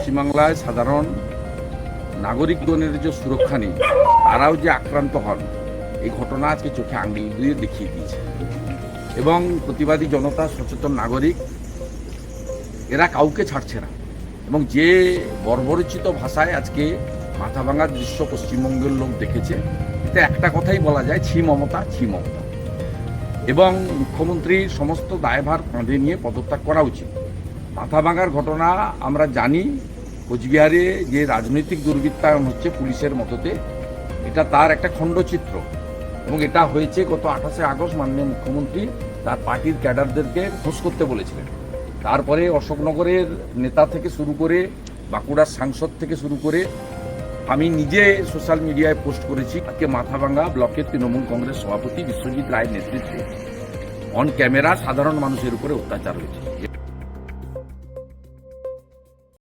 পশ্চিমবাংলায় সাধারণ নাগরিকগণের যে সুরক্ষা নেই, তারাও যে আক্রান্ত হন, এই ঘটনা আজকে চোখে আঙুল দিয়ে দেখিয়ে দিয়েছে। এবং প্রতিবাদী জনতা, সচেতন নাগরিক, এরা কাউকে ছাড়ছে না। এবং যে বর্বরচিত ভাষায় আজকে মাথা ভাঙার দৃশ্য পশ্চিমবঙ্গের লোক দেখেছে, এতে একটা কথাই বলা যায়, ছি মমতা, ছি মমতা। এবং মুখ্যমন্ত্রীর সমস্ত দায়ভার কাঁধে নিয়ে পদত্যাগ করা উচিত। মাথা ভাঙার ঘটনা আমরা জানি, কোচবিহারে যে রাজনৈতিক দুর্বৃত্তায়ন হচ্ছে পুলিশের মতোতে, এটা তার একটা খণ্ডচিত্র। এবং এটা হয়েছে গত 28শে আগস্ট মাননীয় মুখ্যমন্ত্রী তার পার্টির ক্যাডারদেরকে খোঁজ করতে বলেছিলেন। তারপরে অশোকনগরের নেতা থেকে শুরু করে বাঁকুড়ার সাংসদ থেকে শুরু করে আমি নিজে সোশ্যাল মিডিয়ায় পোস্ট করেছি, আজকে মাথাভাঙ্গা ব্লকের তৃণমূল কংগ্রেস সভাপতি বিশ্বজিৎ রায়ের নেতৃত্বে অন ক্যামেরা সাধারণ মানুষের উপরে অত্যাচার হয়েছে।